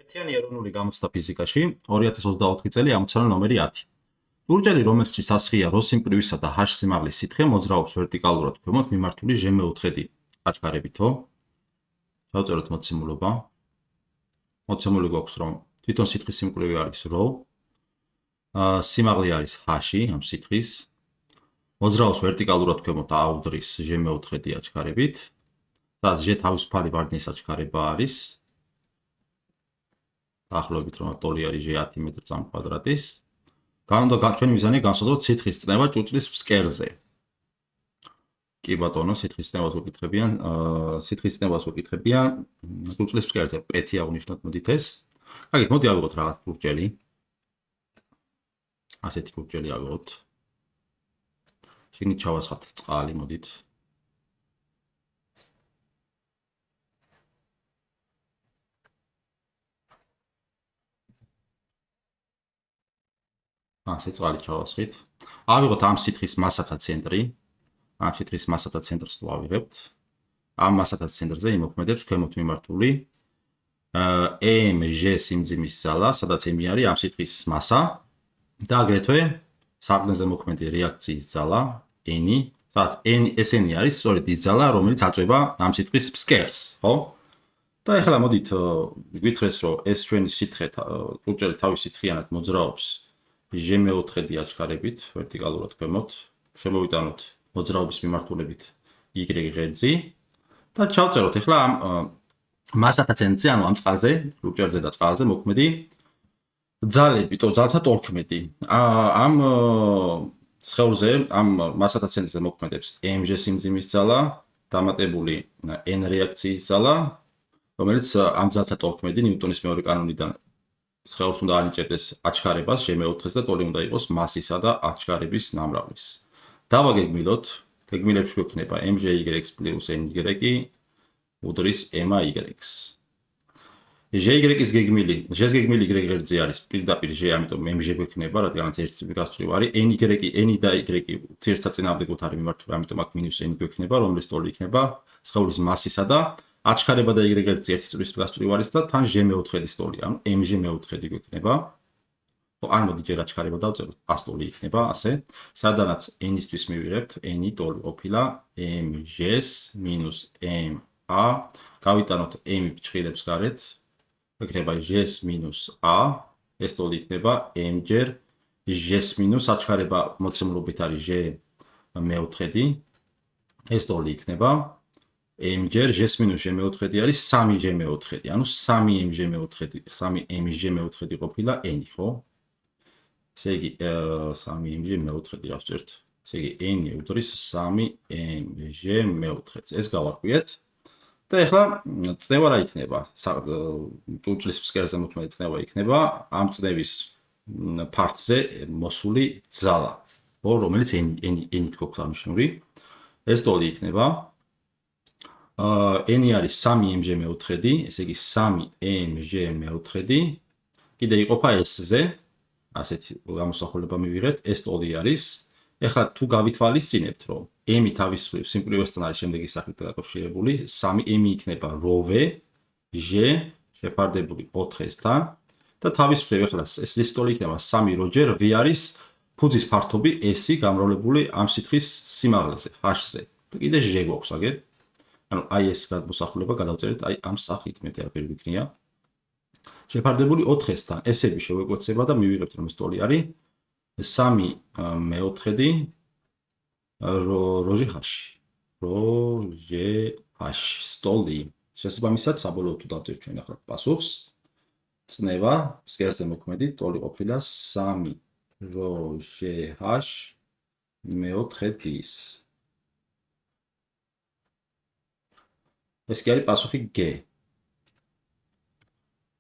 ერთიანი ეროვნული გამოცდა ფიზიკაში 2024 წელი ამოცანა ნომერი 10. ურჭელი, რომელშიც ასხია რho სიმკვრივისა და h სიმაღლის სითხე მოძრაობს ვერტიკალურად ქვემოთ მიმართული ჟ-მეოთხედი. აჩქარებითო. დავწეროთ მოცემულობა. მოცემული გვაქვს, რომ თვითონ სითხის სიმკვრივე არის ρ, სიმაღლე არის h ამ სითხის, მოძრაობს ვერტიკალურად ქვემოთ აუდრის ჟ-მეოთხედი აჩქარებით, სადაც ჟ თავისუფალი ვარდნის აჩქარება არის. დაახლოებით რომ ტოლი არის ჟ10 მეტრ/კვადრატის. ჩვენი მიზანია განსაზღვროთ სითხის წნევა ჭურჭლის ფსკერზე. კი ბატონო, სითხის წნევას ვეკითხებიან, ჭურჭლის ფსკერზე პ-ი აღნიშნოთ, მოდით ეს. კარგით, მოდი ავიღოთ რაღაც ჭურჭელი. ასეთი ჭურჭელი ავიღოთ. შიგნით ჩავასხათ წყალი, მოდით. ასე წყალი ჩავასხით. ავიღოთ ამ სითხის მასათა ცენტრი. ამ სითხის მასათა ცენტრს თუ ავიღებთ, ამ მასათა ცენტრზე იმოქმედებს ქვემოთ მიმართული mg სიმძიმის ძალა, სადაც m არის ამ სითხის მასა და აგრეთვე საყრდენზე მოქმედი რეაქციის ძალა n, სადაც ეს n არის სწორედ ის ძალა, რომელიც აწვება ამ სითხის ფსკერს, ხო? და ეხლა მოდით გვითხრეს, რომ ეს ჩვენი სითხე ჭურჭელი თავისი თხიანად მოძრაობს ჟ-მეოთხედი აჩქარებით ვერტიკალურად ქვემოთ, შემოვიტანოთ მოძრაობის მიმართულებით y ღერძი და ჩავწეროთ ეხლა ამ მასათა ცენტრზე, ანუ ამ წყალზე, ჭურჭელზე და წყალზე მოქმედი ძალები, ძალთა ტოლქმედი. ამ სხეულზე, ამ მასათა ცენტრზე მოქმედებს mg სიმძიმის ძალა, დამატებული n რეაქციის ძალა, რომელიც ამ ძალთა ტოლქმედი ნიუტონის მეორე კანონიდან სხეულს უნდა ანიჭებდეს აჩქარებას ჟ-მეოთხედს და ტოლი უნდა იყოს მასისა და აჩქარების ნამრავლის. დავაგეგმილოთ, გეგმილებში გვექნება mgy plus ny უდრის my-ს. ჟ-ის გეგმილი, ჟ-ს გეგმილი y ღერძი არის პირდაპირ ჟ, ამიტომ mg გვექნება, რადგანაც ერთი წრფი გასწვრივ არის, n და y ურთიერთსაწინააღმდეგოდ არის მიმართული, ამიტომ აქ -n გვექნება, რომლის ტოლი იქნება სხეულის მასისა და აჩქარება და y ღერძი ერთი წრფის გასწვრივ არის და თან ჟ-მეოთხედის ტოლი, ანუ mg მეოთხედი გვექნება. ან მოდი ჯერ აჩქარება დავწეროთ, ასტოლი იქნება, ასე. სადანაც n-ისთვის მივიღებთ, n-ი ტოლი ყოფილა mg-ს minus ma, გავიტანოთ m ფრჩხილებს გარეთ, იქნება ჟ-ს minus a, ეს ტოლი იქნება m ჯერ ჟ-ს minus აჩქარება მოცემულობით არის ჟ-მეოთხედი, ეს ტოლი იქნება m ჯერ ჟ-ს minus ჟ-მეოთხედი არის 3 ჟ-მეოთხედი, ანუ 3 m-ჟ-მეოთხედი, 3 m-ჟ-მეოთხედი ყოფილა n, ხო? ესე იგი 3 m-ჟ-მეოთხედი გავწერთ. ესე იგი n უდრის 3 m-ჟ-მეოთხედს. ეს გავარკვიეთ. და ეხლა წნევა რა იქნება? ჭურჭლის ფსკერზე მოქმედი წნევა იქნება ამ წნევის ფართზე მოსული ძალა, რომელიც n-ით გვაქვს აღნიშნული. ეს ტოლი იქნება n არის 3 m-ჟ-მეოთხედი, ესე იგი 3 m-ჟ-მეოთხედი. კიდე იყოფა s-ზე. ასეთი გამოსახულება მივიღეთ, ეს ტოლი არის. ეხლა თუ გავითვალისწინებთ, რომ m თავის სიმკვრივესთან არის შემდეგი სახით დაკავშირებული, 3m იქნება ρv, ჟ შეფარდებული 4s-თან და თავის მხრივ ეხლა ეს ტოლი იქნება 3 რო ჯერ v არის ფუძის ფართობი s-ი გამრავლებული ამ სითხის სიმაღლეზე, h-ზე. და კიდე ჟ გვაქვს აგერ. ანუ აი ეს გამოსახულება გადავწერეთ აი ამ სახით, მეტი აღარ გვიქნია. შეფარდებული 4s-თან s-ები შევეკვეცება და მივიღებთ, რომ ეს ტოლი არის 3 მეოთხედი როჟ-h. სტოლი. შესაბამისად, საბოლოოდ თუ დავწერთ ჩვენ ახლა პასუხს, წნევა ფსკერზე მოქმედი ტოლი ყოფილა 3 როჟ-h მეოთხედის. ეს კი არის პასუხი G.